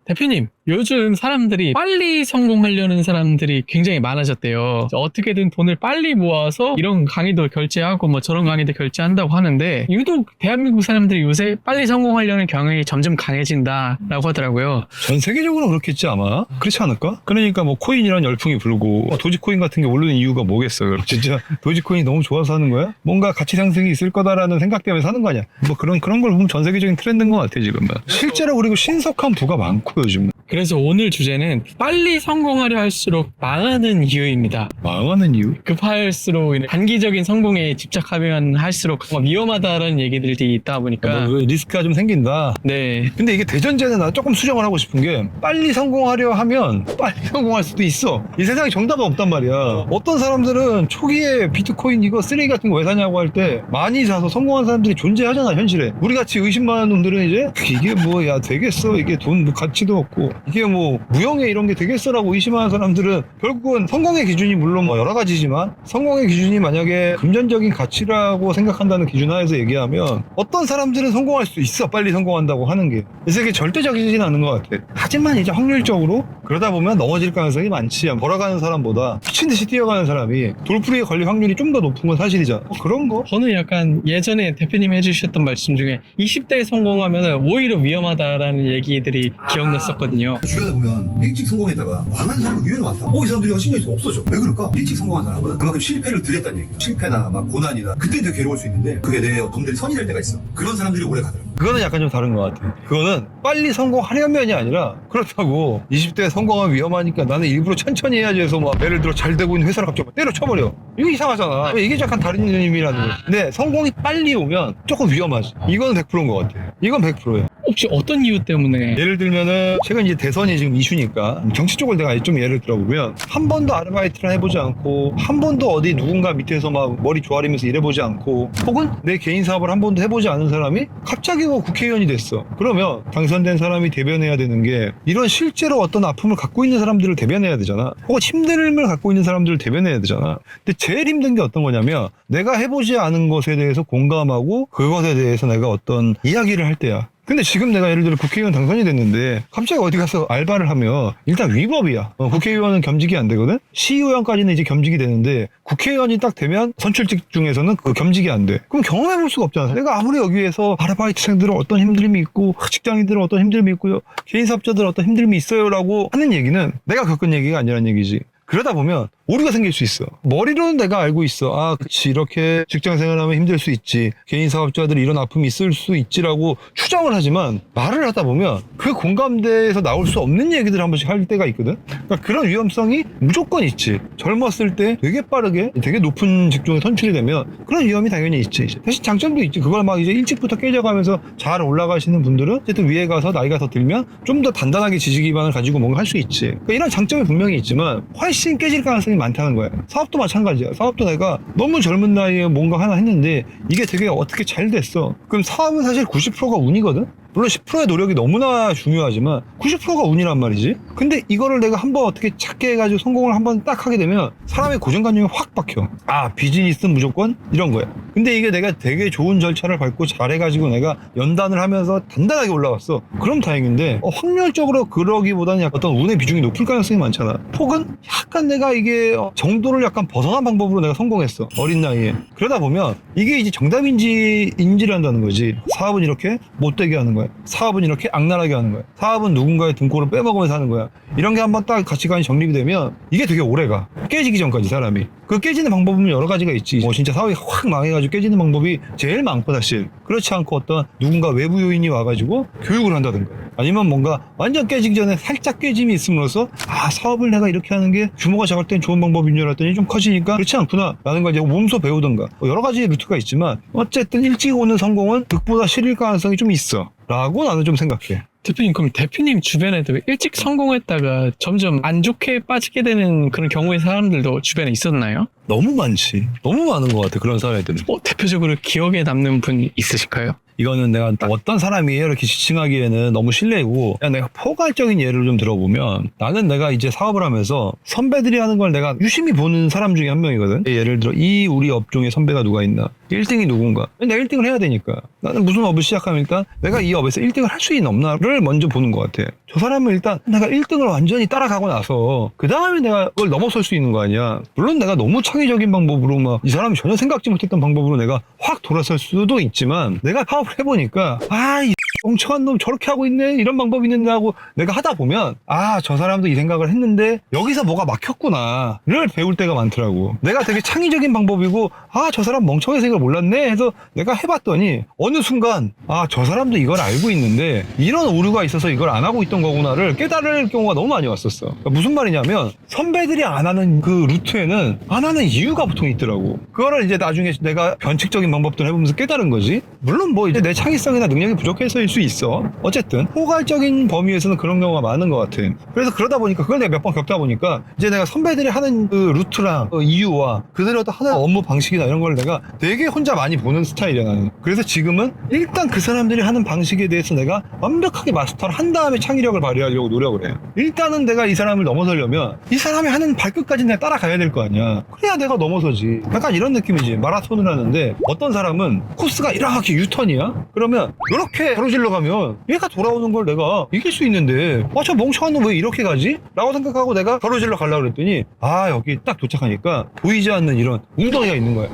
대표님, 요즘 사람들이 빨리 성공하려는 사람들이 굉장히 많아졌대요. 어떻게든 돈을 빨리 모아서 이런 강의도 결제하고 뭐 저런 강의도 결제한다고 하는데, 유독 대한민국 사람들이 요새 빨리 성공하려는 경향이 점점 강해진다라고 하더라고요. 전 세계적으로 그렇겠지 아마. 그렇지 않을까? 그러니까 뭐 코인이란 열풍이 불고 도지코인 같은 게 오르는 이유가 뭐겠어요? 진짜 도지코인이 너무 좋아서 하는 거야? 뭔가 가치 상승이 있을 거다라는 생각 때문에 사는 거 아니야? 뭐 그런 걸 보면 전 세계적인 트렌드인 것 같아 지금은. 실제로 그리고 신속한 부가 많고 요즘. 그래서 오늘 주제는 빨리 성공하려 할수록 망하는 이유입니다. 망하는 이유? 급할수록 단기적인 성공에 집착하면 할수록 위험하다라는 얘기들이 있다 보니까 리스크가 좀 생긴다. 네. 근데 이게 대전제는 나 조금 수정을 하고 싶은 게 빨리 성공하려 하면 빨리 성공할 수도 있어. 이 세상에 정답은 없단 말이야. 어떤 사람들은 초기에 비트코인 이거 쓰레기 같은 거 왜 사냐고 할 때 많이 사서 성공한 사람들이 존재하잖아 현실에. 우리 같이 의심많은 놈들은 이제 이게 뭐야 되겠어, 이게 돈 가치도 없고 이게 뭐 무형의 이런 게 되겠어라고 의심하는 사람들은 결국은 성공의 기준이 물론 뭐 여러 가지지만 성공의 기준이 만약에 금전적인 가치라고 생각한다는 기준 하에서 얘기하면 어떤 사람들은 성공할 수 있어. 빨리 성공한다고 하는 게 이 세계 절대적이진 않은 것 같아. 하지만 이제 확률적으로 그러다 보면 넘어질 가능성이 많지. 걸어가는 사람보다 미친듯이 뛰어가는 사람이 돌풀이에 걸릴 확률이 좀 더 높은 건 사실이잖아. 그런 거? 저는 약간 예전에 대표님이 해주셨던 말씀 중에 20대에 성공하면 오히려 위험하다라는 얘기들이 기억났었거든요. 주변에 보면 일찍 성공했다가 망한 사람이 의외로 많다. 이 사람들이 신경이 없어져. 왜 그럴까? 일찍 성공한 사람은 그만큼 실패를 들였다는 얘기야. 실패나 막 고난이나 그때 되게 괴로울 수 있는데 그게 내 놈들이 선이 될 때가 있어. 그런 사람들이 오래 가더라고. 그거는 약간 좀 다른 것 같아. 그거는 빨리 성공하려면이 아니라 그렇다고 20대에 성공하면 위험하니까 나는 일부러 천천히 해야지 해서 막 예를 들어 잘 되고 있는 회사를 갑자기 때려쳐버려. 이거 이상하잖아. 이게 약간 다른 의미라는 거지. 근데 성공이 빨리 오면 조금 위험하지. 이건 100%인 것 같아. 이건 100%야. 혹시 어떤 이유 때문에? 예를 들면은 최근 이제 대선이 지금 이슈니까 정치 쪽을 내가 좀 예를 들어보면 한 번도 아르바이트를 해보지 않고 한 번도 어디 누군가 밑에서 막 머리 조아리면서 일해보지 않고 혹은 내 개인 사업을 한 번도 해보지 않은 사람이 갑자기 국회의원이 됐어. 그러면 당선된 사람이 대변해야 되는 게 이런 실제로 어떤 아픔을 갖고 있는 사람들을 대변해야 되잖아. 혹은 힘듦을 갖고 있는 사람들을 대변해야 되잖아. 근데 제일 힘든 게 어떤 거냐면 내가 해보지 않은 것에 대해서 공감하고 그것에 대해서 내가 어떤 이야기를 할 때야. 근데 지금 내가 예를 들어 국회의원 당선이 됐는데 갑자기 어디 가서 알바를 하면 일단 위법이야. 국회의원은 겸직이 안 되거든. 시의원까지는 이제 겸직이 되는데 국회의원이 딱 되면 선출직 중에서는 그 겸직이 안 돼. 그럼 경험해 볼 수가 없잖아. 내가 아무리 여기에서 아르바이트생들은 어떤 힘듦이 있고 직장인들은 어떤 힘듦이 있고요, 개인사업자들은 어떤 힘듦이 있어요라고 하는 얘기는 내가 겪은 얘기가 아니라는 얘기지. 그러다 보면 오류가 생길 수 있어. 머리로는 내가 알고 있어. 아, 그치. 이렇게 직장 생활하면 힘들 수 있지. 개인 사업자들이 이런 아픔이 있을 수 있지라고 추정을 하지만 말을 하다 보면 그 공감대에서 나올 수 없는 얘기들을 한 번씩 할 때가 있거든. 그러니까 그런 위험성이 무조건 있지. 젊었을 때 되게 빠르게 되게 높은 직종에 선출이 되면 그런 위험이 당연히 있지. 사실 장점도 있지. 그걸 막 이제 일찍부터 깨져가면서 잘 올라가시는 분들은 어쨌든 위에 가서 나이가 더 들면 좀 더 단단하게 지지 기반을 가지고 뭔가 할 수 있지. 그러니까 이런 장점이 분명히 있지만 훨씬 깨질 가능성이 많다는 거야. 사업도 마찬가지야. 사업도 내가 너무 젊은 나이에 뭔가 하나 했는데 이게 되게 어떻게 잘 됐어. 그럼 사업은 사실 90%가 운이거든? 물론 10%의 노력이 너무나 중요하지만 90%가 운이란 말이지. 근데 이거를 내가 한번 어떻게 작게 해가지고 성공을 한번 딱 하게 되면 사람의 고정관념이 확 박혀. 아, 비즈니스는 무조건 이런 거야. 근데 이게 내가 되게 좋은 절차를 밟고 잘해가지고 내가 연단을 하면서 단단하게 올라왔어. 그럼 다행인데 확률적으로 그러기보다는 약간 어떤 운의 비중이 높을 가능성이 많잖아. 혹은 약간 내가 이게 정도를 약간 벗어난 방법으로 내가 성공했어. 어린 나이에. 그러다 보면 이게 이제 정답인지를 한다는 거지. 사업은 이렇게 못되게 하는 거야. 사업은 이렇게 악랄하게 하는 거야. 사업은 누군가의 등골을 빼먹으면서 하는 거야. 이런 게 한번 딱 가치관이 정립이 되면 이게 되게 오래가. 깨지기 전까지 사람이. 그 깨지는 방법은 여러 가지가 있지. 진짜 사업이 확 망해가지고 깨지는 방법이 제일 많고 사실. 그렇지 않고 어떤 누군가 외부 요인이 와가지고 교육을 한다든가 아니면 뭔가 완전 깨지기 전에 살짝 깨짐이 있음으로써 아, 사업을 내가 이렇게 하는 게 규모가 작을 땐 좋은 방법인 줄 알았더니 좀 커지니까 그렇지 않구나 라는 걸 이제 몸소 배우던가 여러 가지 루트가 있지만 어쨌든 일찍 오는 성공은 득보다 실일 가능성이 좀 있어 라고 나는 좀 생각해. 대표님, 그럼 대표님 주변에도 일찍 성공했다가 점점 안 좋게 빠지게 되는 그런 경우의 사람들도 주변에 있었나요? 너무 많지. 너무 많은 것 같아 그런 사람들은. 대표적으로 기억에 남는 분 있으실까요? 이거는 내가 어떤 사람이 이렇게 지칭하기에는 너무 실례고 그냥 내가 포괄적인 예를 좀 들어보면 나는 내가 이제 사업을 하면서 선배들이 하는 걸 내가 유심히 보는 사람 중에 한 명이거든. 예를 들어 이 우리 업종에 선배가 누가 있나 1등이 누군가? 내가 1등을 해야 되니까. 나는 무슨 업을 시작하면 일단 내가 이 업에서 1등을 할 수 있는 없나를 먼저 보는 것 같아. 저 사람은 일단 내가 1등을 완전히 따라가고 나서 그 다음에 내가 그걸 넘어설 수 있는 거 아니야. 물론 내가 너무 창의적인 방법으로 막 이 사람이 전혀 생각지 못했던 방법으로 내가 확 돌아설 수도 있지만 내가 사업을 해보니까 이 멍청한 놈 저렇게 하고 있네 이런 방법이 있는데 하고 내가 하다 보면 저 사람도 이 생각을 했는데 여기서 뭐가 막혔구나를 배울 때가 많더라고. 내가 되게 창의적인 방법이고 저 사람 멍청한 생각을 몰랐네 해서 내가 해봤더니 어느 순간 저 사람도 이걸 알고 있는데 이런 오류가 있어서 이걸 안 하고 있던 거구나를 깨달을 경우가 너무 많이 왔었어. 그러니까 무슨 말이냐면 선배들이 안 하는 그 루트에는 안 하는 이유가 보통 있더라고. 그거를 이제 나중에 내가 변칙적인 방법들 해보면서 깨달은 거지. 물론 뭐 이제 내 창의성이나 능력이 부족해서일 수 있어. 어쨌든 포괄적인 범위에서는 그런 경우가 많은 것 같아. 그래서 그러다 보니까 그걸 내가 몇 번 겪다 보니까 이제 내가 선배들이 하는 그 루트랑 그 이유와 그대로 하는 업무 방식이나 이런 걸 내가 되게 혼자 많이 보는 스타일이야 나는. 그래서 지금은 일단 그 사람들이 하는 방식에 대해서 내가 완벽하게 마스터를 한 다음에 창의력을 발휘하려고 노력을 해. 일단은 내가 이 사람을 넘어서려면 이 사람이 하는 발끝까지 내가 따라가야 될 거 아니야. 그래야 내가 넘어서지. 약간 이런 느낌이지. 마라톤을 하는데 어떤 사람은 코스가 이렇게 유턴이야? 그러면 이렇게 가로질러 가면 얘가 돌아오는 걸 내가 이길 수 있는데 저 멍청한 놈 왜 이렇게 가지? 라고 생각하고 내가 가로질러 가려고 그랬더니 여기 딱 도착하니까 보이지 않는 이런 웅덩이가 있는 거야.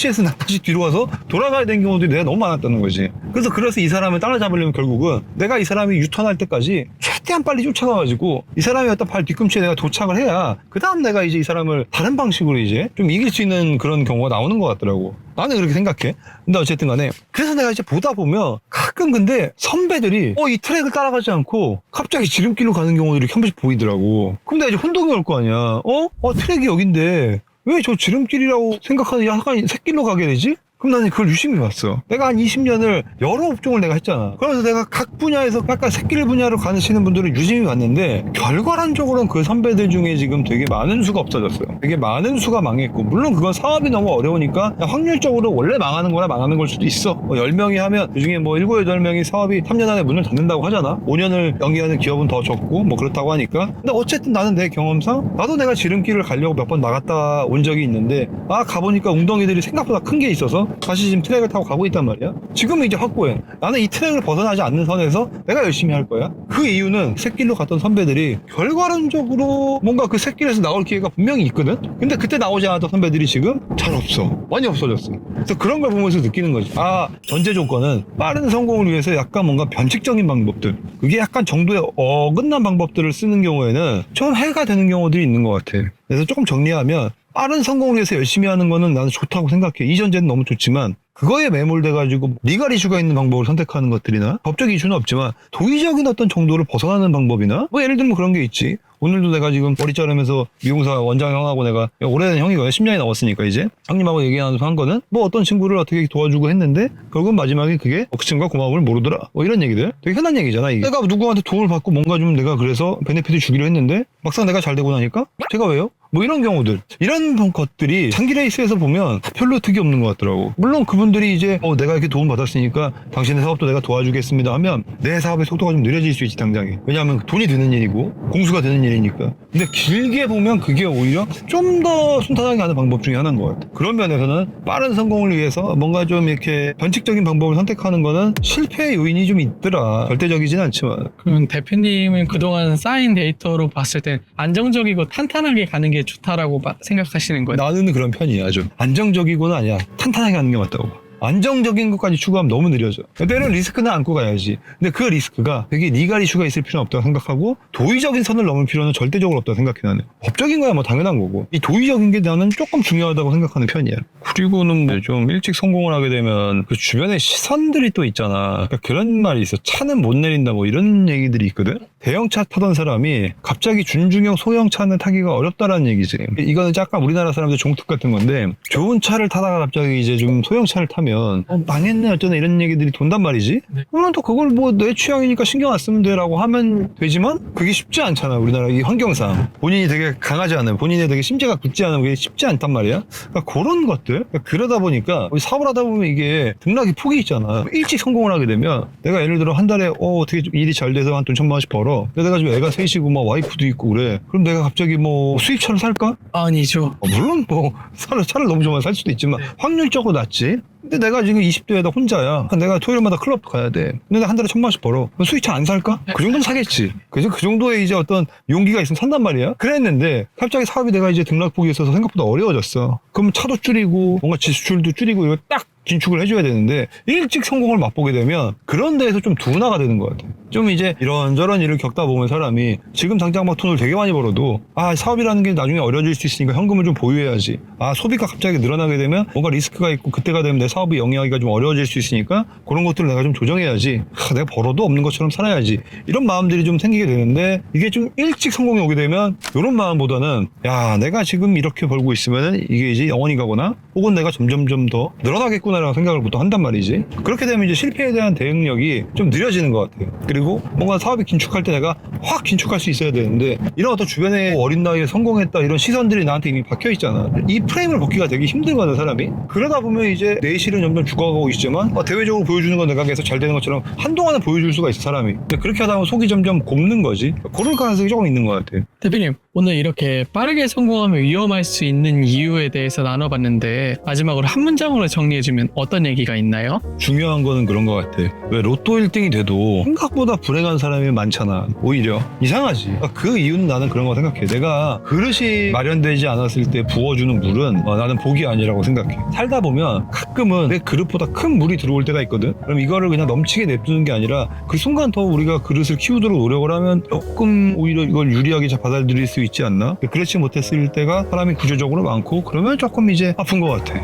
해서 나 다시 뒤로 와서 돌아가야 되는 경우들이 내가 너무 많았다는 거지. 그래서 이 사람을 따라잡으려면 결국은 내가 이 사람이 유턴할 때까지 최대한 빨리 쫓아가가지고 이 사람이 어떤 발 뒤꿈치에 내가 도착을 해야 그 다음 내가 이제 이 사람을 다른 방식으로 이제 좀 이길 수 있는 그런 경우가 나오는 것 같더라고. 나는 그렇게 생각해. 근데 어쨌든 간에 그래서 내가 이제 보다 보면 가끔 근데 선배들이 이 트랙을 따라가지 않고 갑자기 지름길로 가는 경우들이 한 번씩 보이더라고. 그럼 내가 이제 혼동이 올 거 아니야. 트랙이 여긴데 왜 저 지름길이라고 생각하는 약간 샛길로 가게 되지? 그럼 나는 그걸 유심히 봤어. 내가 한 20년을 여러 업종을 내가 했잖아. 그러면서 내가 각 분야에서 약간 새끼를 분야로 가시는 분들을 유심히 봤는데 결과론적으로는 그 선배들 중에 지금 되게 많은 수가 없어졌어요. 되게 많은 수가 망했고 물론 그건 사업이 너무 어려우니까 확률적으로 원래 망하는 거나 망하는 걸 수도 있어. 10명이 하면 그중에 7, 8명이 사업이 3년 안에 문을 닫는다고 하잖아. 5년을 연기하는 기업은 더 적고 그렇다고 하니까. 근데 어쨌든 나는 내 경험상 나도 내가 지름길을 가려고 몇 번 나갔다 온 적이 있는데 가보니까 웅덩이들이 생각보다 큰 게 있어서 다시 지금 트랙을 타고 가고 있단 말이야. 지금은 이제 확고해. 나는 이 트랙을 벗어나지 않는 선에서 내가 열심히 할 거야. 그 이유는 샛길로 갔던 선배들이 결과론적으로 뭔가 그 샛길에서 나올 기회가 분명히 있거든. 근데 그때 나오지 않았던 선배들이 지금 잘 없어. 많이 없어졌어. 그래서 그런 걸 보면서 느끼는 거지. 전제 조건은 빠른 성공을 위해서 약간 뭔가 변칙적인 방법들, 그게 약간 정도의 어긋난 방법들을 쓰는 경우에는 좀 해가 되는 경우들이 있는 것 같아. 그래서 조금 정리하면 빠른 성공을 위해서 열심히 하는 거는 나는 좋다고 생각해. 이전제는 너무 좋지만 그거에 매몰돼가지고 리걸 이슈가 있는 방법을 선택하는 것들이나 법적 이슈는 없지만 도의적인 어떤 정도를 벗어나는 방법이나 예를 들면 그런 게 있지. 오늘도 내가 지금 머리 자르면서 미용사 원장 형하고 내가 오래된 형이거든요. 10년이 넘었으니까 이제 형님하고 얘기하면서 한 거는 어떤 친구를 어떻게 도와주고 했는데 결국은 마지막에 그게 그 친구가 고마움을 모르더라. 이런 얘기들 되게 흔한 얘기잖아. 이게 내가 누구한테 도움을 받고 뭔가 좀 내가 그래서 베네핏을 주기로 했는데 막상 내가 잘 되고 나니까 제가 왜요? 이런 경우들, 이런 것들이 장기 레이스에서 보면 별로 득이 없는 것 같더라고. 물론 그분들이 이제 내가 이렇게 도움 받았으니까 당신의 사업도 내가 도와주겠습니다 하면 내 사업의 속도가 좀 느려질 수 있지 당장에. 왜냐하면 돈이 드는 일이고 공수가 되는 일이니까. 근데 길게 보면 그게 오히려 좀 더 순탄하게 가는 방법 중에 하나인 것 같아. 그런 면에서는 빠른 성공을 위해서 뭔가 좀 이렇게 변칙적인 방법을 선택하는 거는 실패의 요인이 좀 있더라. 절대적이진 않지만. 그럼 대표님은 그동안 쌓인 데이터로 봤을 때 안정적이고 탄탄하게 가는 게 좋다라고 생각하시는 거예요? 나는 그런 편이야. 아주 안정적이고는 아니야. 탄탄하게 가는 게 맞다고 봐. 안정적인 것까지 추구하면 너무 느려져. 때로는 리스크는 안고 가야지. 근데 그 리스크가 되게 리갈 이슈가 있을 필요는 없다고 생각하고 도의적인 선을 넘을 필요는 절대적으로 없다고 생각해 나는. 법적인 거야 당연한 거고 이 도의적인 게 나는 조금 중요하다고 생각하는 편이야. 그리고는 좀 일찍 성공을 하게 되면 그 주변에 시선들이 또 있잖아. 그러니까 그런 말이 있어. 차는 못 내린다 이런 얘기들이 있거든. 대형차 타던 사람이 갑자기 준중형 소형 차는 타기가 어렵다라는 얘기지. 이거는 약간 우리나라 사람들 종특 같은 건데 좋은 차를 타다가 갑자기 이제 좀 소형 차를 타면 하면 망했네 어쩌네 이런 얘기들이 돈단 말이지. 네. 그러면 또 그걸 뭐 내 취향이니까 신경 안 쓰면 돼라고 하면 되지만 그게 쉽지 않잖아. 우리나라 이 환경상 본인이 되게 강하지 않은, 본인의 되게 심재가 굳지 않은 게 쉽지 않단 말이야. 그러니까 그런 것들, 그러다 보니까 우리 사업을 하다 보면 이게 등락이 폭이 있잖아. 일찍 성공을 하게 되면 내가 예를 들어 한 달에 어떻게 좀 일이 잘 돼서 한 돈 1,000만 원씩 벌어. 근데 내가 지금 애가 셋이고 막 와이프도 있고 그래. 그럼 내가 갑자기 뭐 수입차를 살까? 아니죠. 물론 뭐 차를 너무 좋아서 살 수도 있지만 네. 확률적으로 낮지. 근데 내가 지금 20대에다 혼자야. 내가 토요일마다 클럽 가야 돼. 근데 나 한 달에 1,000만 원씩 벌어. 그럼 수입차 안 살까? 그 정도는 사겠지. 그죠? 그 정도의 이제 어떤 용기가 있으면 산단 말이야. 그랬는데 갑자기 사업이 내가 이제 등락폭이 있어서 생각보다 어려워졌어. 그럼 차도 줄이고 뭔가 지출도 줄이고 이거 딱 긴축을 해줘야 되는데 일찍 성공을 맛보게 되면 그런 데에서 좀 둔화가 되는 것 같아. 좀 이제 이런저런 일을 겪다 보면 사람이 지금 당장 막 돈을 되게 많이 벌어도 사업이라는 게 나중에 어려워질 수 있으니까 현금을 좀 보유해야지. 소비가 갑자기 늘어나게 되면 뭔가 리스크가 있고 그때가 되면 내 사업이 영위하기가 좀 어려워질 수 있으니까 그런 것들을 내가 좀 조정해야지. 내가 벌어도 없는 것처럼 살아야지. 이런 마음들이 좀 생기게 되는데 이게 좀 일찍 성공이 오게 되면 이런 마음보다는 내가 지금 이렇게 벌고 있으면 이게 이제 영원히 가거나 혹은 내가 점점점 더 늘어나겠구나라는 생각을 보통 한단 말이지. 그렇게 되면 이제 실패에 대한 대응력이 좀 느려지는 것 같아요. 그리고 뭔가 사업이 긴축할 때 내가 확 긴축할 수 있어야 되는데 이런 어떤 주변에 어린 나이에 성공했다 이런 시선들이 나한테 이미 박혀 있잖아. 이 프레임을 벗기가 되게 힘들거든 사람이. 그러다 보면 이제 내실은 점점 죽어가고 있지만 대외적으로 보여주는 건 내가 계속 잘 되는 것처럼 한동안은 보여줄 수가 있어 사람이. 근데 그렇게 하다 보면 속이 점점 곱는 거지. 그런 가능성이 조금 있는 것 같아. 대표님, 오늘 이렇게 빠르게 성공하면 위험할 수 있는 이유에 대해서 나눠봤는데 마지막으로 한 문장으로 정리해주면 어떤 얘기가 있나요? 중요한 거는 그런 것 같아. 왜 로또 1등이 돼도 생각보다 불행한 사람이 많잖아. 오히려 이상하지. 그 이유는 나는 그런 거 생각해. 내가 그릇이 마련되지 않았을 때 부어주는 물은 나는 복이 아니라고 생각해. 살다 보면 가끔은 내 그릇보다 큰 물이 들어올 때가 있거든. 그럼 이거를 그냥 넘치게 냅두는 게 아니라 그 순간 더 우리가 그릇을 키우도록 노력을 하면 조금 오히려 이걸 유리하게 받아들일 수 있지 않나? 그렇지 못했을 때가 사람이 구조적으로 많고 그러면 조금 이제 아픈 것 같아.